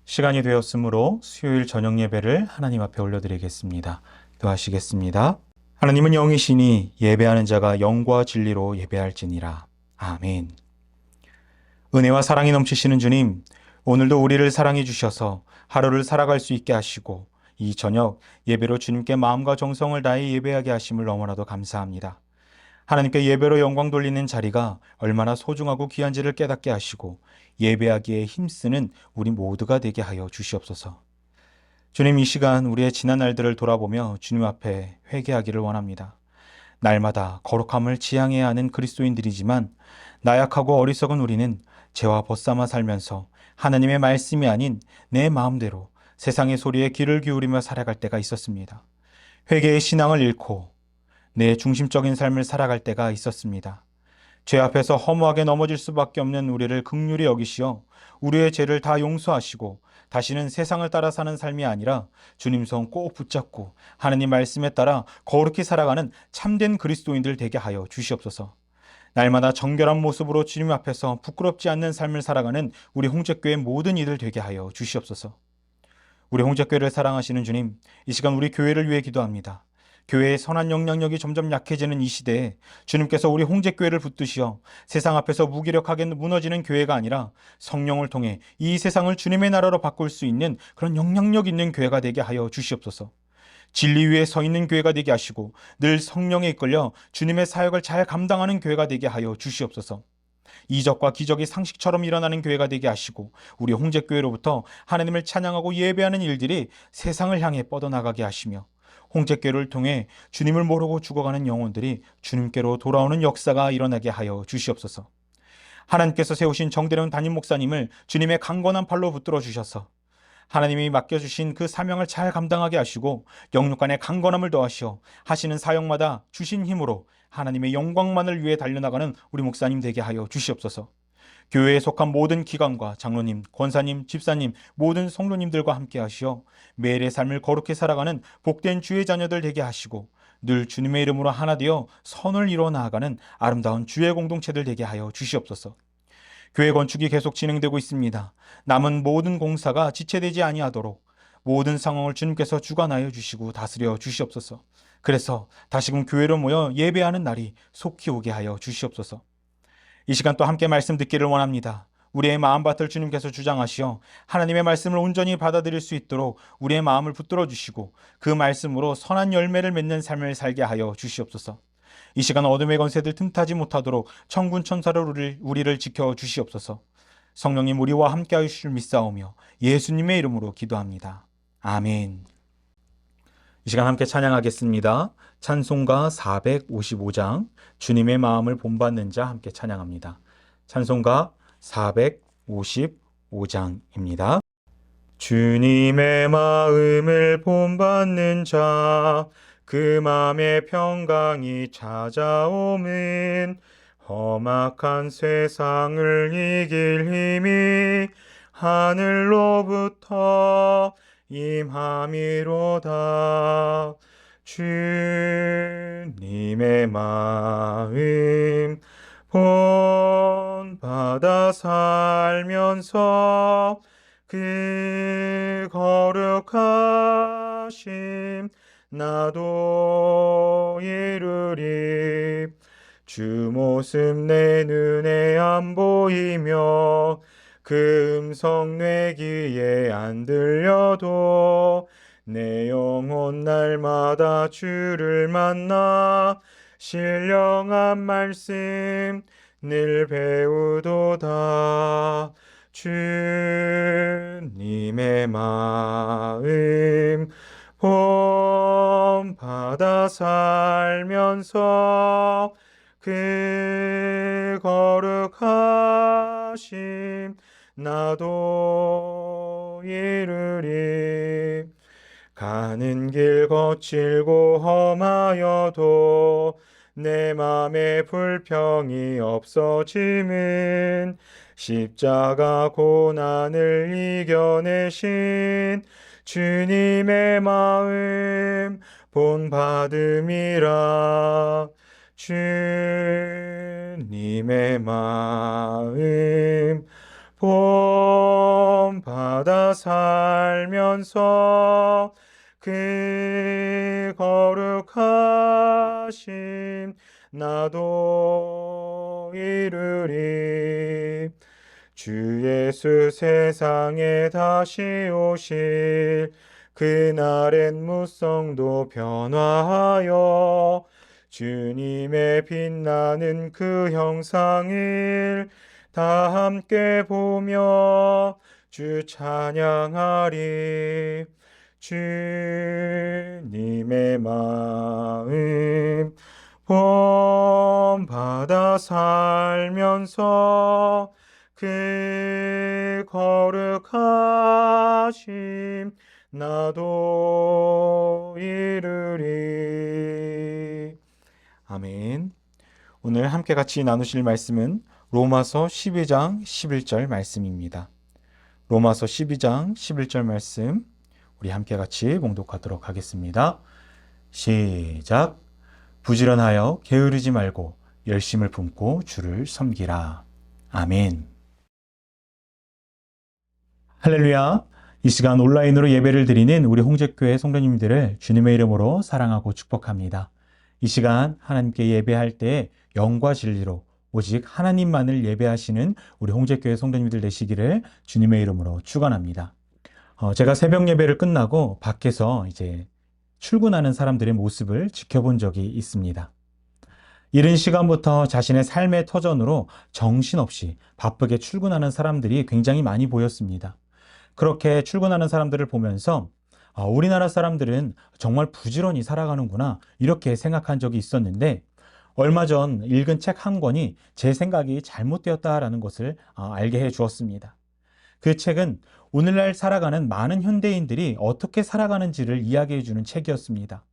시간이 되었으므로 수요일 저녁 예배를 하나님 앞에 올려드리겠습니다. 기도하시겠습니다. 하나님은 영이시니 예배하는 자가 영과 진리로 예배할지니라. 아멘. 은혜와 사랑이 넘치시는 주님, 오늘도 우리를 사랑해 주셔서 하루를 살아갈 수 있게 하시고 이 저녁 예배로 주님께 마음과 정성을 다해 예배하게 하심을 너무나도 감사합니다. 하나님께 예배로 영광 돌리는 자리가 얼마나 소중하고 귀한지를 깨닫게 하시고 예배하기에 힘쓰는 우리 모두가 되게 하여 주시옵소서. 주님, 이 시간 우리의 지난 날들을 돌아보며 주님 앞에 회개하기를 원합니다. 날마다 거룩함을 지향해야 하는 그리스도인들이지만 나약하고 어리석은 우리는 죄와 벗삼아 살면서 하나님의 말씀이 아닌 내 마음대로 세상의 소리에 귀를 기울이며 살아갈 때가 있었습니다. 회개의 신앙을 잃고 내 중심적인 삶을 살아갈 때가 있었습니다. 죄 앞에서 허무하게 넘어질 수밖에 없는 우리를 긍휼히 여기시어 우리의 죄를 다 용서하시고 다시는 세상을 따라 사는 삶이 아니라 주님 손 꼭 붙잡고 하나님 말씀에 따라 거룩히 살아가는 참된 그리스도인들 되게 하여 주시옵소서. 날마다 정결한 모습으로 주님 앞에서 부끄럽지 않는 삶을 살아가는 우리 홍제교회 모든 이들 되게 하여 주시옵소서. 우리 홍제교회를 사랑하시는 주님, 이 시간 우리 교회를 위해 기도합니다. 교회의 선한 영향력이 점점 약해지는 이 시대에 주님께서 우리 홍제교회를 붙드시어 세상 앞에서 무기력하게 무너지는 교회가 아니라 성령을 통해 이 세상을 주님의 나라로 바꿀 수 있는 그런 영향력 있는 교회가 되게 하여 주시옵소서. 진리 위에 서 있는 교회가 되게 하시고 늘 성령에 이끌려 주님의 사역을 잘 감당하는 교회가 되게 하여 주시옵소서. 이적과 기적이 상식처럼 일어나는 교회가 되게 하시고 우리 홍제교회로부터 하나님을 찬양하고 예배하는 일들이 세상을 향해 뻗어나가게 하시며 홍제교회를 통해 주님을 모르고 죽어가는 영혼들이 주님께로 돌아오는 역사가 일어나게 하여 주시옵소서. 하나님께서 세우신 정대령 담임 목사님을 주님의 강건한 팔로 붙들어 주셔서 하나님이 맡겨주신 그 사명을 잘 감당하게 하시고 영육간의 강건함을 더하시어 하시는 사역마다 주신 힘으로 하나님의 영광만을 위해 달려나가는 우리 목사님 되게 하여 주시옵소서. 교회에 속한 모든 기관과 장로님, 권사님, 집사님, 모든 성도님들과 함께 하시어 매일의 삶을 거룩히 살아가는 복된 주의 자녀들 되게 하시고 늘 주님의 이름으로 하나 되어 선을 이루어 나아가는 아름다운 주의 공동체들 되게 하여 주시옵소서. 교회 건축이 계속 진행되고 있습니다. 남은 모든 공사가 지체되지 아니하도록 모든 상황을 주님께서 주관하여 주시고 다스려 주시옵소서. 그래서 다시금 교회로 모여 예배하는 날이 속히 오게 하여 주시옵소서. 이 시간 또 함께 말씀 듣기를 원합니다. 우리의 마음밭을 주님께서 주장하시어 하나님의 말씀을 온전히 받아들일 수 있도록 우리의 마음을 붙들어 주시고 그 말씀으로 선한 열매를 맺는 삶을 살게 하여 주시옵소서. 이 시간 어둠의 권세들 틈타지 못하도록 천군 천사로 우리를 지켜 주시옵소서. 성령님 우리와 함께 하실 믿사오며 예수님의 이름으로 기도합니다. 아멘. 이 시간 함께 찬양하겠습니다. 찬송가 455장 주님의 마음을 본받는 자 함께 찬양합니다. 찬송가 455장입니다. 주님의 마음을 본받는 자 그 마음의 평강이 찾아오면 험악한 세상을 이길 힘이 하늘로부터 임함이로다. 주님의 마음 본받아 살면서 그 거룩하심 나도 이루리. 주 모습 내 눈에 안 보이며 그 음성 내 귀에 안 들려도 내 영혼 날마다 주를 만나 신령한 말씀 늘 배우도다. 주님의 마음 본받아 살면서 그 거룩하심 나도 이루리. 가는 길 거칠고 험하여도 내 맘에 불평이 없어짐은 십자가 고난을 이겨내신 주님의 마음 본받음이라. 주님의 마음 본받아 받아 살면서 그 거룩하심 나도 이루리. 주 예수 세상에 다시 오실 그날엔 무성도 변화하여 주님의 빛나는 그 형상을 다 함께 보며 주 찬양하리. 주님의 마음 본받아 살면서 그 거룩하심 나도 이루리. 아멘. 오늘 함께 같이 나누실 말씀은 로마서 12장 11절 말씀입니다. 로마서 12장 11절 말씀 우리 함께 같이 봉독하도록 하겠습니다. 시작. 부지런하여 게으르지 말고 열심을 품고 주를 섬기라. 아멘. 할렐루야. 이 시간 온라인으로 예배를 드리는 우리 홍제교회 성도님들을 주님의 이름으로 사랑하고 축복합니다. 이 시간 하나님께 예배할 때 영과 진리로 오직 하나님만을 예배하시는 우리 홍제교회 성도님들 되시기를 주님의 이름으로 축원합니다. 제가 새벽 예배를 끝나고 밖에서 이제 출근하는 사람들의 모습을 지켜본 적이 있습니다. 이른 시간부터 자신의 삶의 터전으로 정신없이 바쁘게 출근하는 사람들이 굉장히 많이 보였습니다. 그렇게 출근하는 사람들을 보면서 우리나라 사람들은 정말 부지런히 살아가는구나 이렇게 생각한 적이 있었는데 얼마 전 읽은 책 한 권이 제 생각이 잘못되었다라는 것을 알게 해 주었습니다. 그 책은 오늘날 살아가는 많은 현대인들이 어떻게 살아가는지를 이야기해 주는 책이었습니다.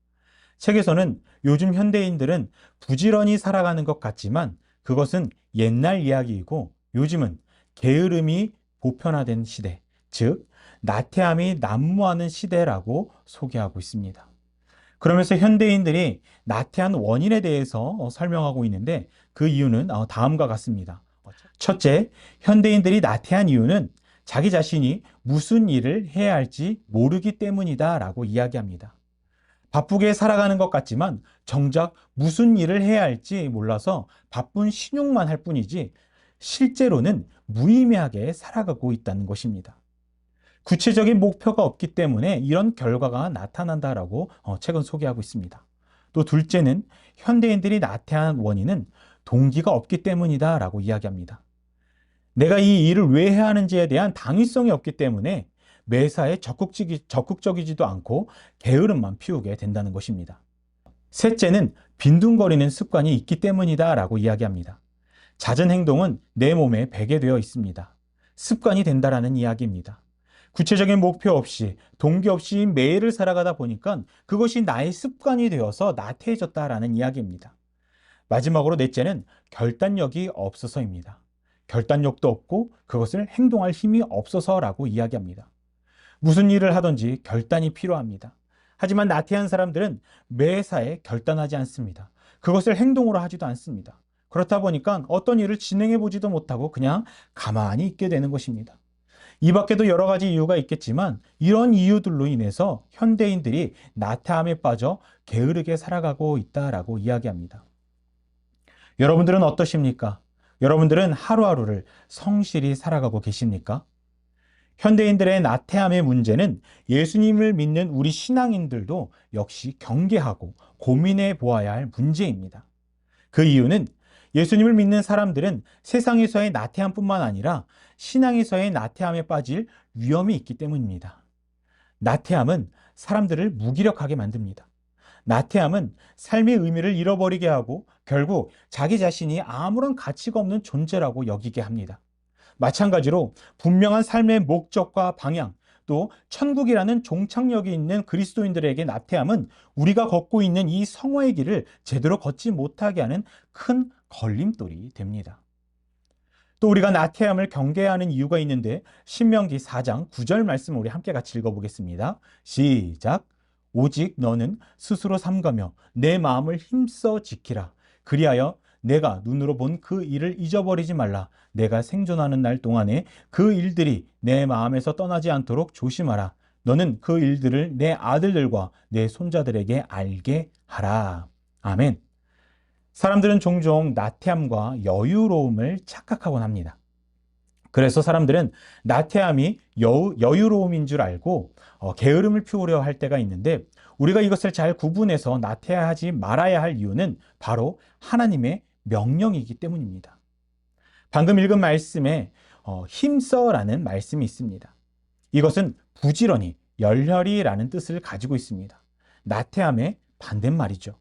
책에서는 요즘 현대인들은 부지런히 살아가는 것 같지만 그것은 옛날 이야기이고 요즘은 게으름이 보편화된 시대, 즉 나태함이 난무하는 시대라고 소개하고 있습니다. 그러면서 현대인들이 나태한 원인에 대해서 설명하고 있는데 그 이유는 다음과 같습니다. 첫째, 현대인들이 나태한 이유는 자기 자신이 무슨 일을 해야 할지 모르기 때문이다 라고 이야기합니다. 바쁘게 살아가는 것 같지만 정작 무슨 일을 해야 할지 몰라서 바쁜 신용만 할 뿐이지 실제로는 무의미하게 살아가고 있다는 것입니다. 구체적인 목표가 없기 때문에 이런 결과가 나타난다라고 책은 소개하고 있습니다. 또 둘째는 현대인들이 나태한 원인은 동기가 없기 때문이다 라고 이야기합니다. 내가 이 일을 왜 해야 하는지에 대한 당위성이 없기 때문에 매사에 적극적이지도 않고 게으름만 피우게 된다는 것입니다. 셋째는 빈둥거리는 습관이 있기 때문이다 라고 이야기합니다. 잦은 행동은 내 몸에 배게 되어 있습니다. 습관이 된다라는 이야기입니다. 구체적인 목표 없이 동기 없이 매일을 살아가다 보니까 그것이 나의 습관이 되어서 나태해졌다라는 이야기입니다. 마지막으로 넷째는 결단력이 없어서입니다. 결단력도 없고 그것을 행동할 힘이 없어서라고 이야기합니다. 무슨 일을 하든지 결단이 필요합니다. 하지만 나태한 사람들은 매사에 결단하지 않습니다. 그것을 행동으로 하지도 않습니다. 그렇다 보니까 어떤 일을 진행해 보지도 못하고 그냥 가만히 있게 되는 것입니다. 이 밖에도 여러 가지 이유가 있겠지만 이런 이유들로 인해서 현대인들이 나태함에 빠져 게으르게 살아가고 있다라고 이야기합니다. 여러분들은 어떠십니까? 여러분들은 하루하루를 성실히 살아가고 계십니까? 현대인들의 나태함의 문제는 예수님을 믿는 우리 신앙인들도 역시 경계하고 고민해 보아야 할 문제입니다. 그 이유는 예수님을 믿는 사람들은 세상에서의 나태함뿐만 아니라 신앙에서의 나태함에 빠질 위험이 있기 때문입니다. 나태함은 사람들을 무기력하게 만듭니다. 나태함은 삶의 의미를 잃어버리게 하고 결국 자기 자신이 아무런 가치가 없는 존재라고 여기게 합니다. 마찬가지로 분명한 삶의 목적과 방향, 또 천국이라는 종착역이 있는 그리스도인들에게 나태함은 우리가 걷고 있는 이 성화의 길을 제대로 걷지 못하게 하는 큰 걸림돌이 됩니다. 또 우리가 나태함을 경계해야 하는 이유가 있는데 신명기 4장 9절 말씀을 우리 함께 같이 읽어보겠습니다. 시작. 오직 너는 스스로 삼가며 내 마음을 힘써 지키라. 그리하여 내가 눈으로 본 그 일을 잊어버리지 말라. 내가 생존하는 날 동안에 그 일들이 내 마음에서 떠나지 않도록 조심하라. 너는 그 일들을 내 아들들과 내 손자들에게 알게 하라. 아멘. 사람들은 종종 나태함과 여유로움을 착각하곤 합니다. 그래서 사람들은 나태함이 여유로움인 줄 알고 게으름을 피우려 할 때가 있는데, 우리가 이것을 잘 구분해서 나태하지 말아야 할 이유는 바로 하나님의 명령이기 때문입니다. 방금 읽은 말씀에 힘써라는 말씀이 있습니다. 이것은 부지런히, 열렬히라는 뜻을 가지고 있습니다. 나태함의 반대말이죠.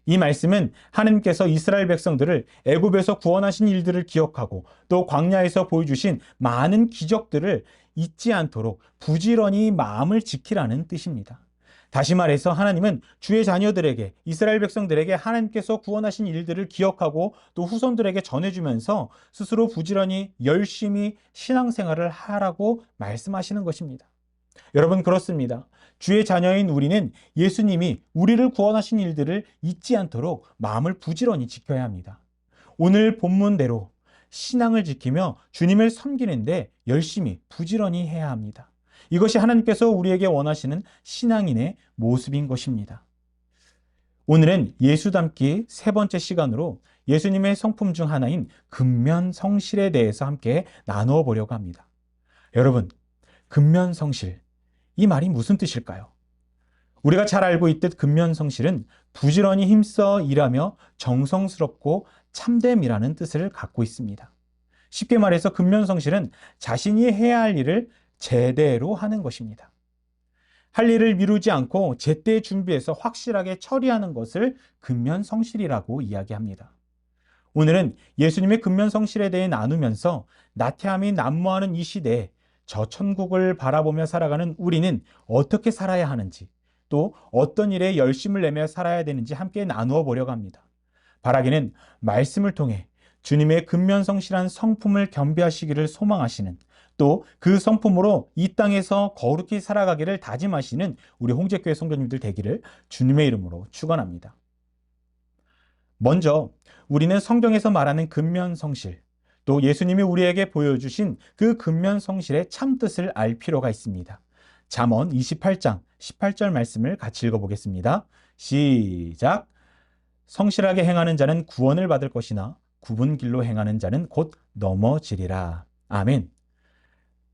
이 말씀은 하나님께서 이스라엘 백성들을 애굽에서 구원하신 일들을 기억하고 또 광야에서 보여주신 많은 기적들을 잊지 않도록 부지런히 마음을 지키라는 뜻입니다. 다시 말해서 하나님은 주의 자녀들에게, 이스라엘 백성들에게 하나님께서 구원하신 일들을 기억하고 또 후손들에게 전해주면서 스스로 부지런히 열심히 신앙생활을 하라고 말씀하시는 것입니다. 여러분, 그렇습니다. 주의 자녀인 우리는 예수님이 우리를 구원하신 일들을 잊지 않도록 마음을 부지런히 지켜야 합니다. 오늘 본문대로 신앙을 지키며 주님을 섬기는데 열심히 부지런히 해야 합니다. 이것이 하나님께서 우리에게 원하시는 신앙인의 모습인 것입니다. 오늘은 예수 닮기 세 번째 시간으로 예수님의 성품 중 하나인 근면성실에 대해서 함께 나누어 보려고 합니다. 여러분, 근면성실, 이 말이 무슨 뜻일까요? 우리가 잘 알고 있듯 근면성실은 부지런히 힘써 일하며 정성스럽고 참됨이라는 뜻을 갖고 있습니다. 쉽게 말해서 근면성실은 자신이 해야 할 일을 제대로 하는 것입니다. 할 일을 미루지 않고 제때 준비해서 확실하게 처리하는 것을 근면성실이라고 이야기합니다. 오늘은 예수님의 근면성실에 대해 나누면서 나태함이 난무하는 이 시대에 저 천국을 바라보며 살아가는 우리는 어떻게 살아야 하는지, 또 어떤 일에 열심을 내며 살아야 되는지 함께 나누어 보려고 합니다. 바라기는 말씀을 통해 주님의 근면성실한 성품을 겸비하시기를 소망하시는, 또 그 성품으로 이 땅에서 거룩히 살아가기를 다짐하시는 우리 홍제교회 성도님들 되기를 주님의 이름으로 축원합니다. 먼저 우리는 성경에서 말하는 근면성실, 또 예수님이 우리에게 보여주신 그 근면성실의 참뜻을 알 필요가 있습니다. 잠언 28장 18절 말씀을 같이 읽어보겠습니다. 시작! 성실하게 행하는 자는 구원을 받을 것이나 굽은 길로 행하는 자는 곧 넘어지리라. 아멘.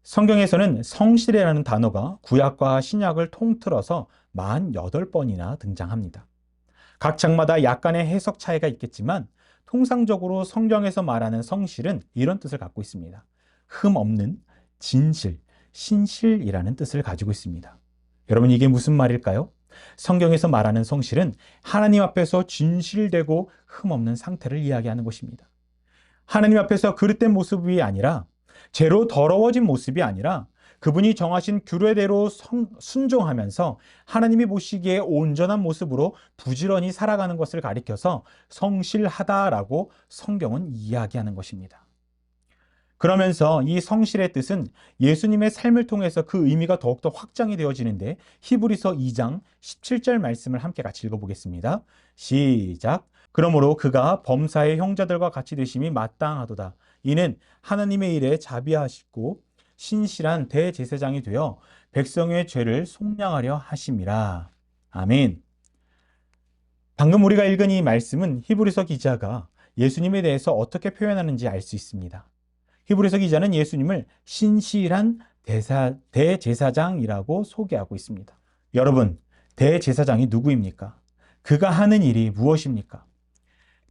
성경에서는 성실이라는 단어가 구약과 신약을 통틀어서 48번이나 등장합니다. 각 장마다 약간의 해석 차이가 있겠지만 통상적으로 성경에서 말하는 성실은 이런 뜻을 갖고 있습니다. 흠 없는, 진실, 신실이라는 뜻을 가지고 있습니다. 여러분, 이게 무슨 말일까요? 성경에서 말하는 성실은 하나님 앞에서 진실되고 흠 없는 상태를 이야기하는 것입니다. 하나님 앞에서 그릇된 모습이 아니라, 죄로 더러워진 모습이 아니라 그분이 정하신 규례대로 순종하면서 하나님이 보시기에 온전한 모습으로 부지런히 살아가는 것을 가리켜서 성실하다라고 성경은 이야기하는 것입니다. 그러면서 이 성실의 뜻은 예수님의 삶을 통해서 그 의미가 더욱더 확장이 되어지는데, 히브리서 2장 17절 말씀을 함께 같이 읽어보겠습니다. 시작! 그러므로 그가 범사의 형제들과 같이 되심이 마땅하도다. 이는 하나님의 일에 자비하시고 신실한 대제사장이 되어 백성의 죄를 속량하려 하심이라. 아멘. 방금 우리가 읽은 이 말씀은 히브리서 기자가 예수님에 대해서 어떻게 표현하는지 알 수 있습니다. 히브리서 기자는 예수님을 신실한 대제사장이라고 소개하고 있습니다. 여러분, 대제사장이 누구입니까? 그가 하는 일이 무엇입니까?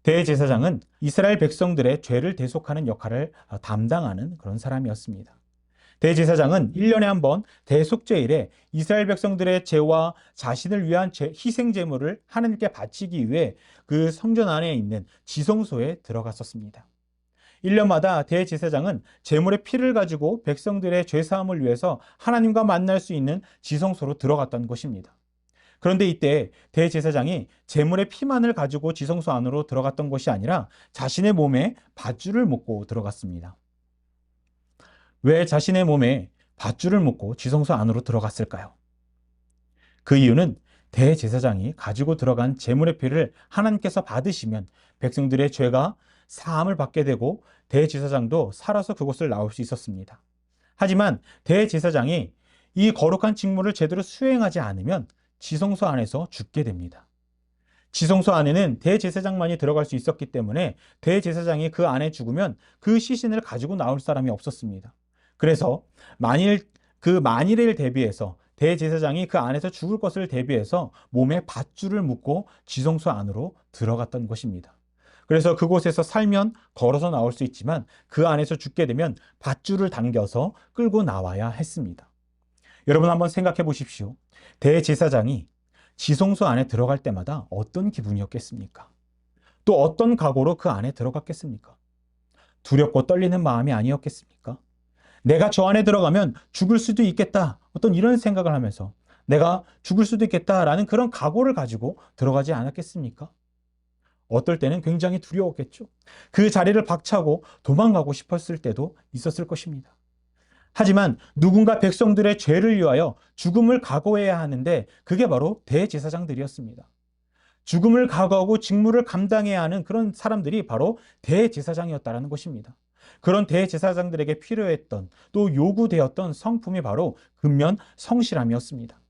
대제사장은 이스라엘 백성들의 죄를 대속하는 역할을 담당하는 그런 사람이었습니다. 대제사장은 1년에 한 번 대속죄일에 이스라엘 백성들의 죄와 자신을 위한 희생 제물을 하나님께 바치기 위해 그 성전 안에 있는 지성소에 들어갔었습니다. 1년마다 대제사장은 제물의 피를 가지고 백성들의 죄사함을 위해서 하나님과 만날 수 있는 지성소로 들어갔던 것입니다. 그런데 이때 대제사장이 제물의 피만을 가지고 지성소 안으로 들어갔던 것이 아니라 자신의 몸에 밧줄을 묶고 들어갔습니다. 왜 자신의 몸에 밧줄을 묶고 지성소 안으로 들어갔을까요? 그 이유는 대제사장이 가지고 들어간 제물의 피를 하나님께서 받으시면 백성들의 죄가 사함을 받게 되고 대제사장도 살아서 그곳을 나올 수 있었습니다. 하지만 대제사장이 이 거룩한 직무를 제대로 수행하지 않으면 지성소 안에서 죽게 됩니다. 지성소 안에는 대제사장만이 들어갈 수 있었기 때문에 대제사장이 그 안에 죽으면 그 시신을 가지고 나올 사람이 없었습니다. 그래서 만일의 일 대비해서 대제사장이 그 안에서 죽을 것을 대비해서 몸에 밧줄을 묶고 지성소 안으로 들어갔던 것입니다. 그래서 그곳에서 살면 걸어서 나올 수 있지만 그 안에서 죽게 되면 밧줄을 당겨서 끌고 나와야 했습니다. 여러분 한번 생각해 보십시오. 대제사장이 지성소 안에 들어갈 때마다 어떤 기분이었겠습니까? 또 어떤 각오로 그 안에 들어갔겠습니까? 두렵고 떨리는 마음이 아니었겠습니까? 내가 저 안에 들어가면 죽을 수도 있겠다. 어떤 이런 생각을 하면서 내가 죽을 수도 있겠다라는 그런 각오를 가지고 들어가지 않았겠습니까? 어떨 때는 굉장히 두려웠겠죠. 그 자리를 박차고 도망가고 싶었을 때도 있었을 것입니다. 하지만 누군가 백성들의 죄를 위하여 죽음을 각오해야 하는데 그게 바로 대제사장들이었습니다. 죽음을 각오하고 직무를 감당해야 하는 그런 사람들이 바로 대제사장이었다는 것입니다. 그런 대제사장들에게 필요했던 또 요구되었던 성품이 바로 근면 성실함이었습니다.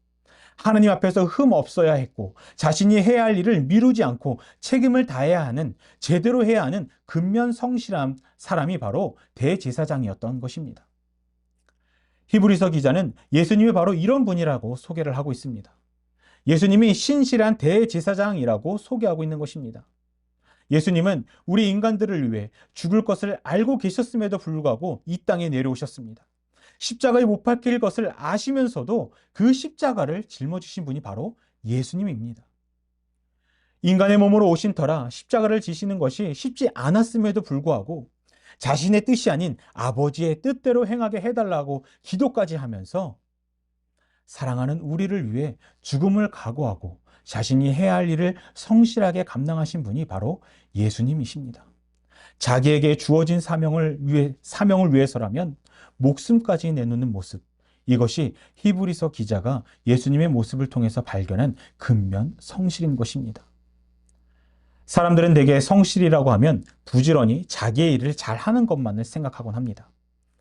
하나님 앞에서 흠 없어야 했고 자신이 해야 할 일을 미루지 않고 책임을 다해야 하는 제대로 해야 하는 근면 성실한 사람이 바로 대제사장이었던 것입니다. 히브리서 기자는 예수님이 바로 이런 분이라고 소개를 하고 있습니다. 예수님이 신실한 대제사장이라고 소개하고 있는 것입니다. 예수님은 우리 인간들을 위해 죽을 것을 알고 계셨음에도 불구하고 이 땅에 내려오셨습니다. 십자가에 못 박힐 것을 아시면서도 그 십자가를 짊어지신 분이 바로 예수님입니다. 인간의 몸으로 오신 터라 십자가를 지시는 것이 쉽지 않았음에도 불구하고 자신의 뜻이 아닌 아버지의 뜻대로 행하게 해달라고 기도까지 하면서 사랑하는 우리를 위해 죽음을 각오하고 자신이 해야 할 일을 성실하게 감당하신 분이 바로 예수님이십니다. 자기에게 주어진 사명을 위해서라면 목숨까지 내놓는 모습, 이것이 히브리서 기자가 예수님의 모습을 통해서 발견한 근면 성실인 것입니다. 사람들은 대개 성실이라고 하면 부지런히 자기의 일을 잘하는 것만을 생각하곤 합니다.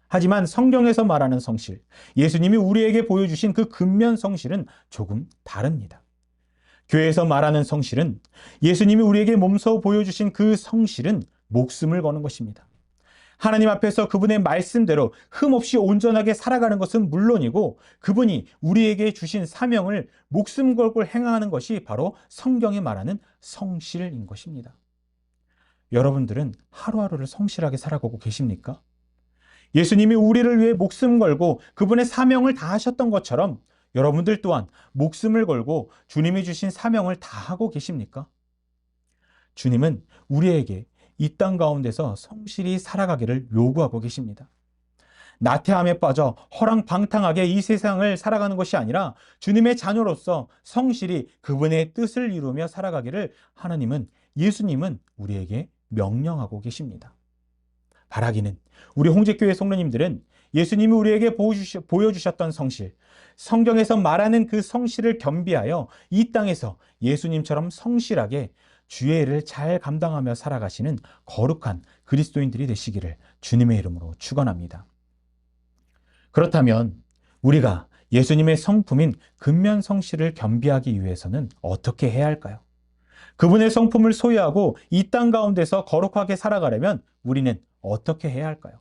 하지만 성경에서 말하는 성실, 예수님이 우리에게 보여주신 그 근면 성실은 조금 다릅니다. 교회에서 말하는 성실은, 예수님이 우리에게 몸소 보여주신 그 성실은 목숨을 거는 것입니다. 하나님 앞에서 그분의 말씀대로 흠없이 온전하게 살아가는 것은 물론이고 그분이 우리에게 주신 사명을 목숨 걸고 행하는 것이 바로 성경이 말하는 성실인 것입니다. 여러분들은 하루하루를 성실하게 살아가고 계십니까? 예수님이 우리를 위해 목숨 걸고 그분의 사명을 다하셨던 것처럼 여러분들 또한 목숨을 걸고 주님이 주신 사명을 다하고 계십니까? 주님은 우리에게 이 땅 가운데서 성실히 살아가기를 요구하고 계십니다. 나태함에 빠져 허랑방탕하게 이 세상을 살아가는 것이 아니라 주님의 자녀로서 성실히 그분의 뜻을 이루며 살아가기를 예수님은 우리에게 명령하고 계십니다. 바라기는 우리 홍제교회 성도님들은 예수님이 우리에게 보여주셨던 성실, 성경에서 말하는 그 성실을 겸비하여 이 땅에서 예수님처럼 성실하게 주의 일을 잘 감당하며 살아가시는 거룩한 그리스도인들이 되시기를 주님의 이름으로 축원합니다. 그렇다면 우리가 예수님의 성품인 근면 성실을 겸비하기 위해서는 어떻게 해야 할까요? 그분의 성품을 소유하고 이 땅 가운데서 거룩하게 살아가려면 우리는 어떻게 해야 할까요?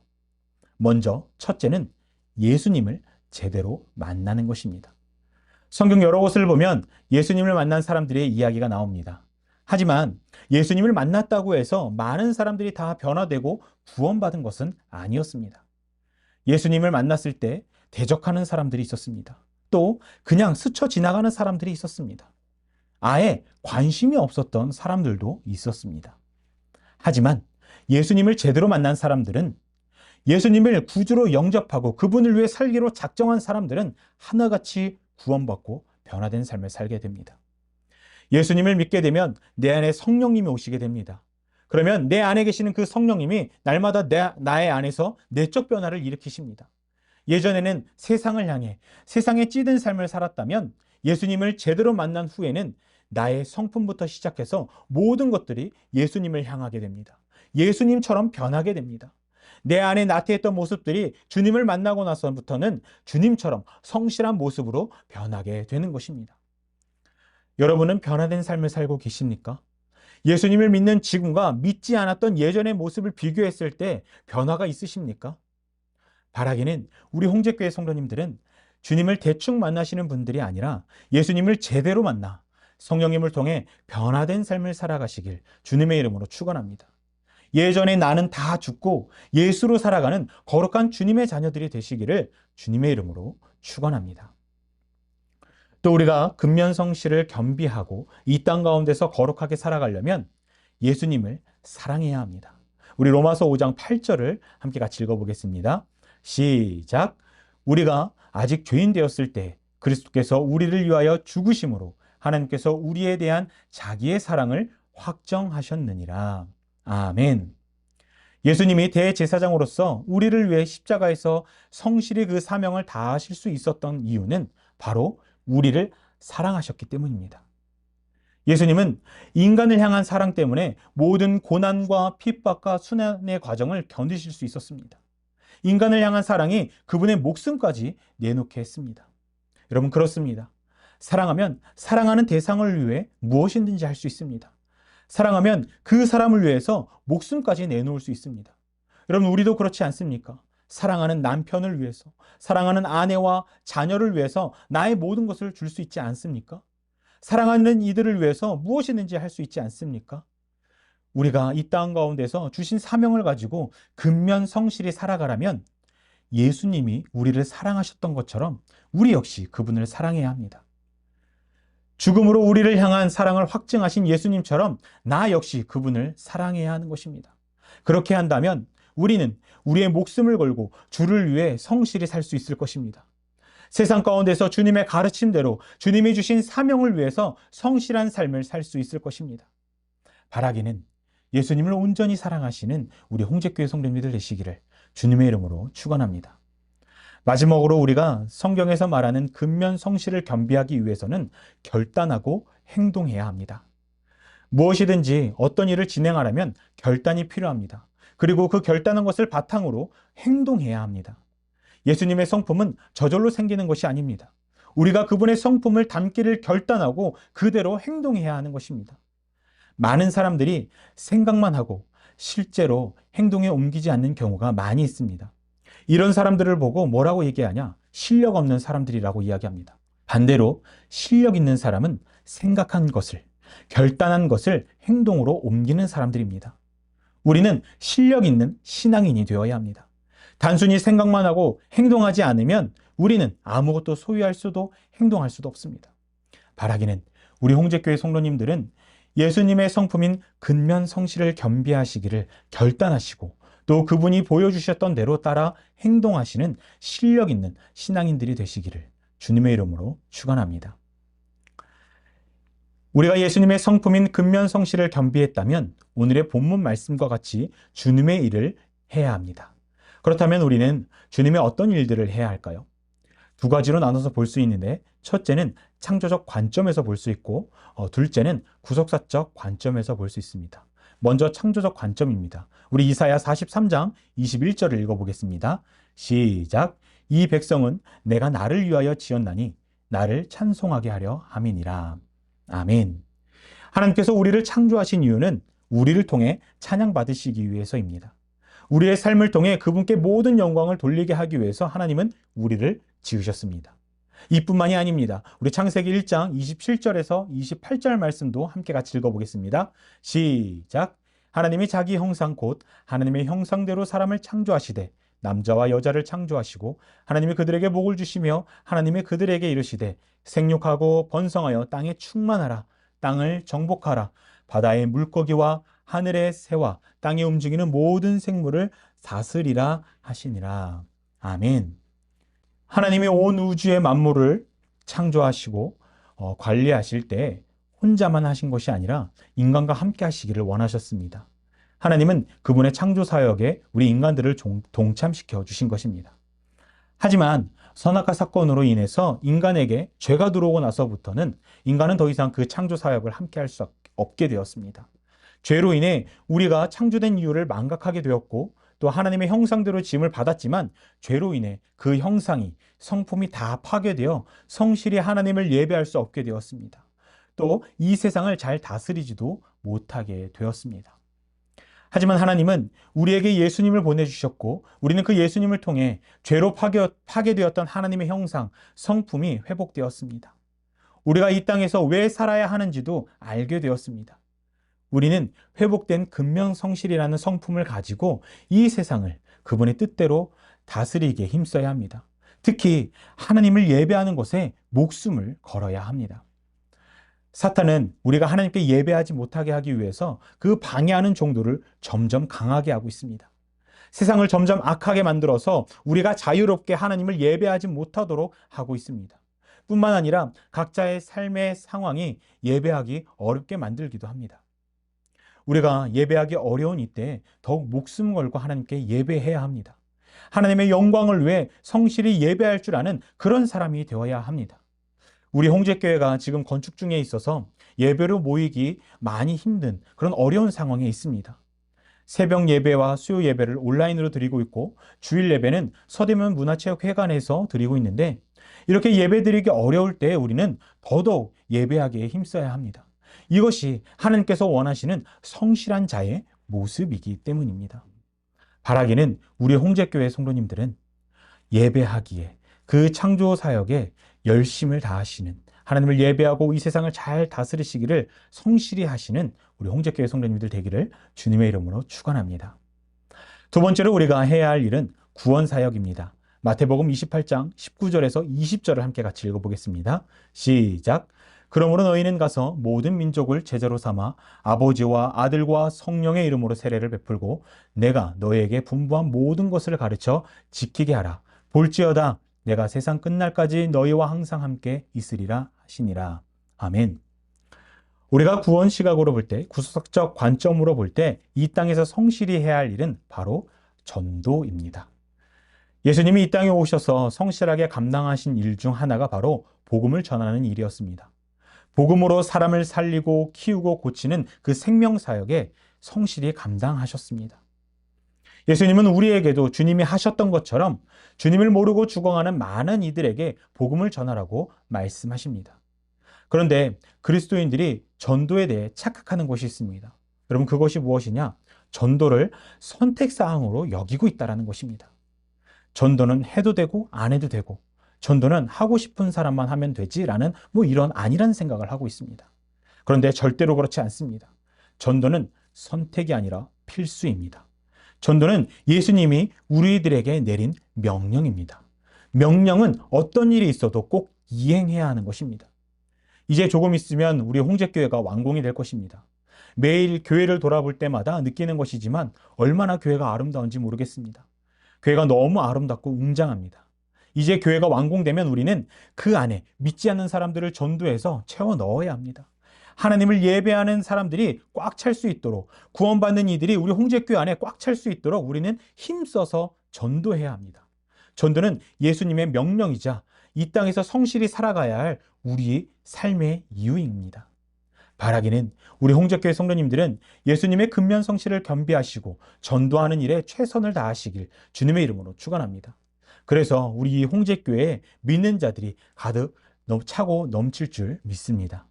먼저 첫째는 예수님을 제대로 만나는 것입니다. 성경 여러 곳을 보면 예수님을 만난 사람들의 이야기가 나옵니다. 하지만 예수님을 만났다고 해서 많은 사람들이 다 변화되고 구원받은 것은 아니었습니다. 예수님을 만났을 때 대적하는 사람들이 있었습니다. 또 그냥 스쳐 지나가는 사람들이 있었습니다. 아예 관심이 없었던 사람들도 있었습니다. 하지만 예수님을 제대로 만난 사람들은, 예수님을 구주로 영접하고 그분을 위해 살기로 작정한 사람들은 하나같이 구원받고 변화된 삶을 살게 됩니다. 예수님을 믿게 되면 내 안에 성령님이 오시게 됩니다. 그러면 내 안에 계시는 그 성령님이 날마다 나의 안에서 내적 변화를 일으키십니다. 예전에는 세상을 향해 세상에 찌든 삶을 살았다면 예수님을 제대로 만난 후에는 나의 성품부터 시작해서 모든 것들이 예수님을 향하게 됩니다. 예수님처럼 변하게 됩니다. 내 안에 나태했던 모습들이 주님을 만나고 나서부터는 주님처럼 성실한 모습으로 변하게 되는 것입니다. 여러분은 변화된 삶을 살고 계십니까? 예수님을 믿는 지금과 믿지 않았던 예전의 모습을 비교했을 때 변화가 있으십니까? 바라기는 우리 홍제교회 성도님들은 주님을 대충 만나시는 분들이 아니라 예수님을 제대로 만나 성령님을 통해 변화된 삶을 살아가시길 주님의 이름으로 축원합니다. 예전에 나는 다 죽고 예수로 살아가는 거룩한 주님의 자녀들이 되시기를 주님의 이름으로 축원합니다. 또 우리가 근면성실을 겸비하고 이 땅 가운데서 거룩하게 살아가려면 예수님을 사랑해야 합니다. 우리 로마서 5장 8절을 함께 같이 읽어보겠습니다. 시작. 우리가 아직 죄인 되었을 때 그리스도께서 우리를 위하여 죽으심으로 하나님께서 우리에 대한 자기의 사랑을 확정하셨느니라. 아멘. 예수님이 대제사장으로서 우리를 위해 십자가에서 성실히 그 사명을 다하실 수 있었던 이유는 바로 우리를 사랑하셨기 때문입니다. 예수님은 인간을 향한 사랑 때문에 모든 고난과 핍박과 순환의 과정을 견디실 수 있었습니다. 인간을 향한 사랑이 그분의 목숨까지 내놓게 했습니다. 여러분, 그렇습니다. 사랑하면 사랑하는 대상을 위해 무엇이든지 할 수 있습니다. 사랑하면 그 사람을 위해서 목숨까지 내놓을 수 있습니다. 여러분, 우리도 그렇지 않습니까? 사랑하는 남편을 위해서, 사랑하는 아내와 자녀를 위해서 나의 모든 것을 줄 수 있지 않습니까? 사랑하는 이들을 위해서 무엇이든지 할 수 있지 않습니까? 우리가 이 땅 가운데서 주신 사명을 가지고 근면성실히 살아가라면 예수님이 우리를 사랑하셨던 것처럼 우리 역시 그분을 사랑해야 합니다. 죽음으로 우리를 향한 사랑을 확증하신 예수님처럼 나 역시 그분을 사랑해야 하는 것입니다. 그렇게 한다면 우리는 우리의 목숨을 걸고 주를 위해 성실히 살 수 있을 것입니다. 세상 가운데서 주님의 가르침대로 주님이 주신 사명을 위해서 성실한 삶을 살 수 있을 것입니다. 바라기는 예수님을 온전히 사랑하시는 우리 홍제교회 성도님들 되시기를 주님의 이름으로 축원합니다. 마지막으로 우리가 성경에서 말하는 근면성실을 겸비하기 위해서는 결단하고 행동해야 합니다. 무엇이든지 어떤 일을 진행하려면 결단이 필요합니다. 그리고 그 결단한 것을 바탕으로 행동해야 합니다. 예수님의 성품은 저절로 생기는 것이 아닙니다. 우리가 그분의 성품을 담기를 결단하고 그대로 행동해야 하는 것입니다. 많은 사람들이 생각만 하고 실제로 행동에 옮기지 않는 경우가 많이 있습니다. 이런 사람들을 보고 뭐라고 얘기하냐? 실력 없는 사람들이라고 이야기합니다. 반대로 실력 있는 사람은 생각한 것을, 결단한 것을 행동으로 옮기는 사람들입니다. 우리는 실력 있는 신앙인이 되어야 합니다. 단순히 생각만 하고 행동하지 않으면 우리는 아무것도 소유할 수도 행동할 수도 없습니다. 바라기는 우리 홍제교회 성도님들은 예수님의 성품인 근면성실을 겸비하시기를 결단하시고 또 그분이 보여주셨던 대로 따라 행동하시는 실력 있는 신앙인들이 되시기를 주님의 이름으로 축원합니다. 우리가 예수님의 성품인 근면성실을 겸비했다면 오늘의 본문 말씀과 같이 주님의 일을 해야 합니다. 그렇다면 우리는 주님의 어떤 일들을 해야 할까요? 두 가지로 나눠서 볼 수 있는데 첫째는 창조적 관점에서 볼 수 있고 둘째는 구속사적 관점에서 볼 수 있습니다. 먼저 창조적 관점입니다. 우리 이사야 43장 21절을 읽어보겠습니다. 시작. 이 백성은 내가 나를 위하여 지었나니 나를 찬송하게 하려 함이니라. 아멘. 하나님께서 우리를 창조하신 이유는 우리를 통해 찬양받으시기 위해서입니다. 우리의 삶을 통해 그분께 모든 영광을 돌리게 하기 위해서 하나님은 우리를 지으셨습니다. 이뿐만이 아닙니다. 우리 창세기 1장 27절에서 28절 말씀도 함께 같이 읽어보겠습니다. 시작. 하나님이 자기 형상 곧 하나님의 형상대로 사람을 창조하시되 남자와 여자를 창조하시고 하나님이 그들에게 복을 주시며 하나님이 그들에게 이르시되 생육하고 번성하여 땅에 충만하라. 땅을 정복하라. 바다의 물고기와 하늘의 새와 땅에 움직이는 모든 생물을 다스리라 하시니라. 아멘. 하나님이 온 우주의 만물을 창조하시고 관리하실 때 혼자만 하신 것이 아니라 인간과 함께 하시기를 원하셨습니다. 하나님은 그분의 창조 사역에 우리 인간들을 동참시켜 주신 것입니다. 하지만 선악과 사건으로 인해서 인간에게 죄가 들어오고 나서부터는 인간은 더 이상 그 창조 사역을 함께 할 수 없게 되었습니다. 죄로 인해 우리가 창조된 이유를 망각하게 되었고 또 하나님의 형상대로 지음을 받았지만 죄로 인해 그 형상이 성품이 다 파괴되어 성실히 하나님을 예배할 수 없게 되었습니다. 또 이 세상을 잘 다스리지도 못하게 되었습니다. 하지만 하나님은 우리에게 예수님을 보내주셨고 우리는 그 예수님을 통해 죄로 파괴되었던 하나님의 형상, 성품이 회복되었습니다. 우리가 이 땅에서 왜 살아야 하는지도 알게 되었습니다. 우리는 회복된 근면성실이라는 성품을 가지고 이 세상을 그분의 뜻대로 다스리기에 힘써야 합니다. 특히 하나님을 예배하는 것에 목숨을 걸어야 합니다. 사탄은 우리가 하나님께 예배하지 못하게 하기 위해서 그 방해하는 정도를 점점 강하게 하고 있습니다. 세상을 점점 악하게 만들어서 우리가 자유롭게 하나님을 예배하지 못하도록 하고 있습니다. 뿐만 아니라 각자의 삶의 상황이 예배하기 어렵게 만들기도 합니다. 우리가 예배하기 어려운 이때 더욱 목숨 걸고 하나님께 예배해야 합니다. 하나님의 영광을 위해 성실히 예배할 줄 아는 그런 사람이 되어야 합니다. 우리 홍제교회가 지금 건축 중에 있어서 예배로 모이기 많이 힘든 그런 어려운 상황에 있습니다. 새벽 예배와 수요 예배를 온라인으로 드리고 있고 주일 예배는 서대문 문화체육회관에서 드리고 있는데 이렇게 예배 드리기 어려울 때 우리는 더더욱 예배하기에 힘써야 합니다. 이것이 하나님께서 원하시는 성실한 자의 모습이기 때문입니다. 바라기는 우리 홍제교회 성도님들은 예배하기에 그 창조 사역에 열심을 다하시는 하나님을 예배하고 이 세상을 잘 다스리시기를 성실히 하시는 우리 홍제교회 성도님들 되기를 주님의 이름으로 축원합니다. 두 번째로 우리가 해야 할 일은 구원 사역입니다. 마태복음 28장 19절에서 20절을 함께 같이 읽어보겠습니다. 시작. 그러므로 너희는 가서 모든 민족을 제자로 삼아 아버지와 아들과 성령의 이름으로 세례를 베풀고 내가 너희에게 분부한 모든 것을 가르쳐 지키게 하라. 볼지어다 내가 세상 끝날까지 너희와 항상 함께 있으리라 하시니라. 아멘. 우리가 구원 시각으로 볼 때, 구속적 관점으로 볼 때 이 땅에서 성실히 해야 할 일은 바로 전도입니다. 예수님이 이 땅에 오셔서 성실하게 감당하신 일 중 하나가 바로 복음을 전하는 일이었습니다. 복음으로 사람을 살리고 키우고 고치는 그 생명사역에 성실히 감당하셨습니다. 예수님은 우리에게도 주님이 하셨던 것처럼 주님을 모르고 죽어가는 많은 이들에게 복음을 전하라고 말씀하십니다. 그런데 그리스도인들이 전도에 대해 착각하는 것이 있습니다. 여러분 그것이 무엇이냐? 전도를 선택사항으로 여기고 있다는 것입니다. 전도는 해도 되고 안 해도 되고 전도는 하고 싶은 사람만 하면 되지라는 이런 아니란 생각을 하고 있습니다. 그런데 절대로 그렇지 않습니다. 전도는 선택이 아니라 필수입니다. 전도는 예수님이 우리들에게 내린 명령입니다. 명령은 어떤 일이 있어도 꼭 이행해야 하는 것입니다. 이제 조금 있으면 우리 홍제교회가 완공이 될 것입니다. 매일 교회를 돌아볼 때마다 느끼는 것이지만 얼마나 교회가 아름다운지 모르겠습니다. 교회가 너무 아름답고 웅장합니다. 이제 교회가 완공되면 우리는 그 안에 믿지 않는 사람들을 전도해서 채워 넣어야 합니다. 하나님을 예배하는 사람들이 꽉 찰 수 있도록 구원받는 이들이 우리 홍제교회 안에 꽉 찰 수 있도록 우리는 힘써서 전도해야 합니다. 전도는 예수님의 명령이자 이 땅에서 성실히 살아가야 할 우리의 삶의 이유입니다. 바라기는 우리 홍제교회 성도님들은 예수님의 근면성실을 겸비하시고 전도하는 일에 최선을 다하시길 주님의 이름으로 축원합니다. 그래서 우리 홍제교회에 믿는 자들이 가득 차고 넘칠 줄 믿습니다.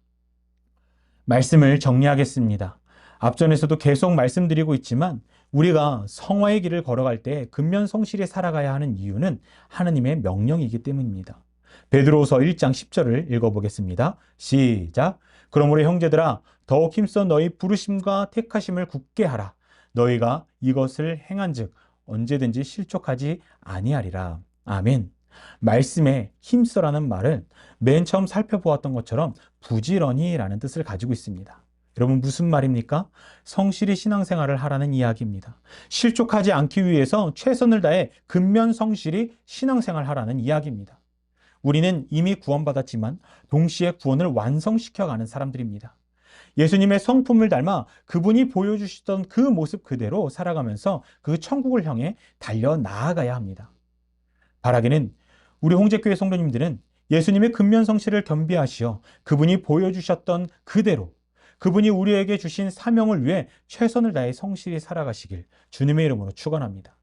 말씀을 정리하겠습니다. 앞전에서도 계속 말씀드리고 있지만 우리가 성화의 길을 걸어갈 때 근면성실히 살아가야 하는 이유는 하나님의 명령이기 때문입니다. 베드로후서 1장 10절을 읽어보겠습니다. 시작. 그러므로 형제들아 더욱 힘써 너희 부르심과 택하심을 굳게 하라. 너희가 이것을 행한즉 언제든지 실족하지 아니하리라. 아멘. 말씀에 힘써라는 말은 맨 처음 살펴보았던 것처럼 부지런히라는 뜻을 가지고 있습니다. 여러분 무슨 말입니까? 성실히 신앙생활을 하라는 이야기입니다. 실족하지 않기 위해서 최선을 다해 근면성실히 신앙생활을 하라는 이야기입니다. 우리는 이미 구원받았지만 동시에 구원을 완성시켜가는 사람들입니다. 예수님의 성품을 닮아 그분이 보여주시던 그 모습 그대로 살아가면서 그 천국을 향해 달려 나아가야 합니다. 바라기는 우리 홍제교회 성도님들은 예수님의 근면성실을 겸비하시어 그분이 보여주셨던 그대로 그분이 우리에게 주신 사명을 위해 최선을 다해 성실히 살아가시길 주님의 이름으로 축원합니다.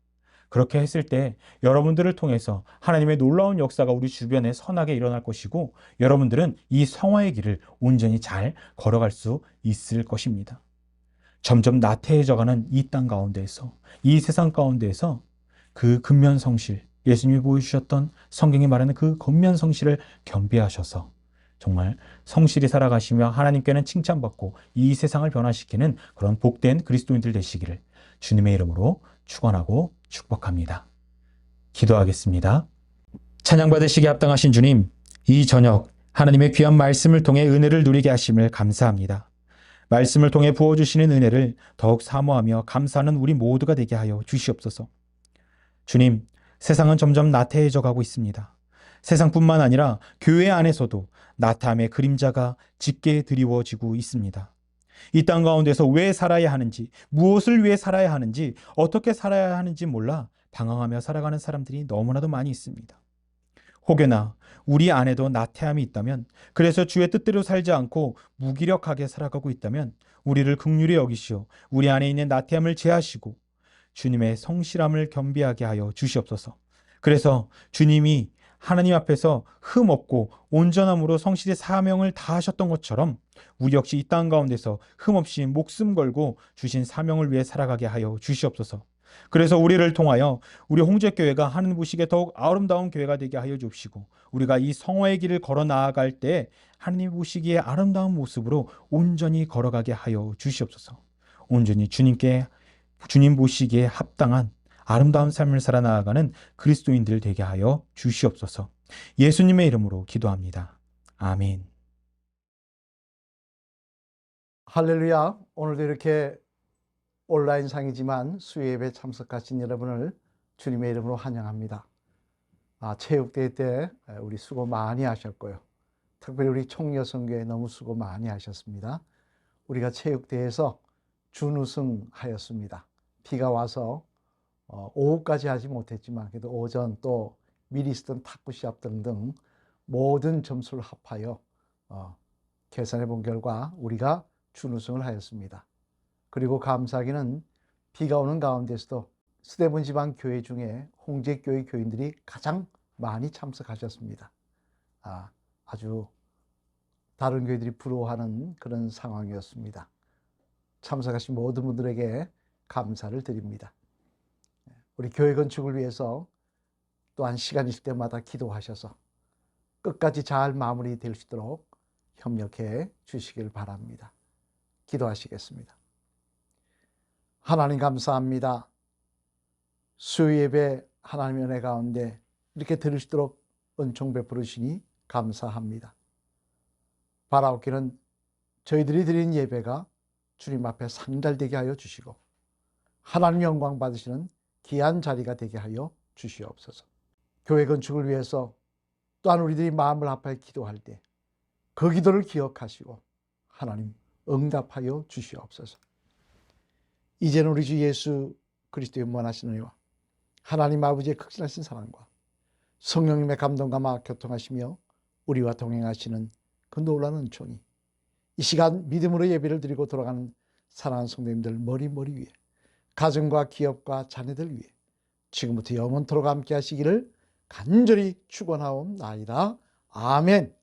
그렇게 했을 때 여러분들을 통해서 하나님의 놀라운 역사가 우리 주변에 선하게 일어날 것이고 여러분들은 이 성화의 길을 온전히 잘 걸어갈 수 있을 것입니다. 점점 나태해져가는 이 땅 가운데에서, 이 세상 가운데에서 그 근면성실, 예수님이 보여주셨던 성경이 말하는 그 근면성실을 겸비하셔서 정말 성실히 살아가시며 하나님께는 칭찬받고 이 세상을 변화시키는 그런 복된 그리스도인들 되시기를 주님의 이름으로 축원하고 축복합니다. 기도하겠습니다. 찬양 받으시기에 합당하신 주님, 이 저녁 하나님의 귀한 말씀을 통해 은혜를 누리게 하심을 감사합니다. 말씀을 통해 부어주시는 은혜를 더욱 사모하며 감사하는 우리 모두가 되게 하여 주시옵소서. 주님, 세상은 점점 나태해져 가고 있습니다. 세상뿐만 아니라 교회 안에서도 나태함의 그림자가 짙게 드리워지고 있습니다. 이 땅 가운데서 왜 살아야 하는지, 무엇을 위해 살아야 하는지, 어떻게 살아야 하는지 몰라 방황하며 살아가는 사람들이 너무나도 많이 있습니다. 혹여나 우리 안에도 나태함이 있다면, 그래서 주의 뜻대로 살지 않고 무기력하게 살아가고 있다면 우리를 긍휼히 여기시어 우리 안에 있는 나태함을 제하시고 주님의 성실함을 겸비하게 하여 주시옵소서. 그래서 주님이 하나님 앞에서 흠없고 온전함으로 성실히 사명을 다하셨던 것처럼 우리 역시 이 땅 가운데서 흠없이 목숨 걸고 주신 사명을 위해 살아가게 하여 주시옵소서. 그래서 우리를 통하여 우리 홍제교회가 하나님 보시기에 더욱 아름다운 교회가 되게 하여 주시고 우리가 이 성화의 길을 걸어 나아갈 때 하나님 보시기에 아름다운 모습으로 온전히 걸어가게 하여 주시옵소서. 온전히 주님 보시기에 합당한 아름다운 삶을 살아 나아가는 그리스도인들 되게 하여 주시옵소서. 예수님의 이름으로 기도합니다. 아멘. 할렐루야. 오늘도 이렇게 온라인상이지만 수요예배에 참석하신 여러분을 주님의 이름으로 환영합니다. 체육대회 때 우리 수고 많이 하셨고요. 특별히 우리 총여성교회 너무 수고 많이 하셨습니다. 우리가 체육대회에서 준우승하였습니다. 비가 와서 오후까지 하지 못했지만 그래도 오전 또 미리 있었던 탁구 시합 등등 모든 점수를 합하여 계산해 본 결과 우리가 준우승을 하였습니다. 그리고 감사하기는 비가 오는 가운데서도 스데본 지방 교회 중에 홍제교회 교인들이 가장 많이 참석하셨습니다. 아주 다른 교회들이 부러워하는 그런 상황이었습니다. 참석하신 모든 분들에게 감사를 드립니다. 우리 교회 건축을 위해서 또한 시간 있을 때마다 기도하셔서 끝까지 잘 마무리될 수 있도록 협력해 주시길 바랍니다. 기도하시겠습니다. 하나님 감사합니다. 수요예배 하나님의 은혜 가운데 이렇게 들을 수 있도록 은총 베풀으시니 감사합니다. 바라옵기는 저희들이 드린 예배가 주님 앞에 상달되게 하여 주시고 하나님 영광 받으시는 귀한 자리가 되게 하여 주시옵소서. 교회 건축을 위해서 또한 우리들이 마음을 합하여 기도할 때 그 기도를 기억하시고 하나님 응답하여 주시옵소서. 이제는 우리 주 예수 그리스도의 무한하신 은혜와 하나님 아버지의 극진하신 사랑과 성령님의 감동과 교통하시며 우리와 동행하시는 그 놀라운 은총이 이 시간 믿음으로 예배를 드리고 돌아가는 사랑하는 성도님들 머리 위에 가정과 기업과 자녀들 위해 지금부터 영원토록 함께 하시기를 간절히 축원하옵나이다. 아멘.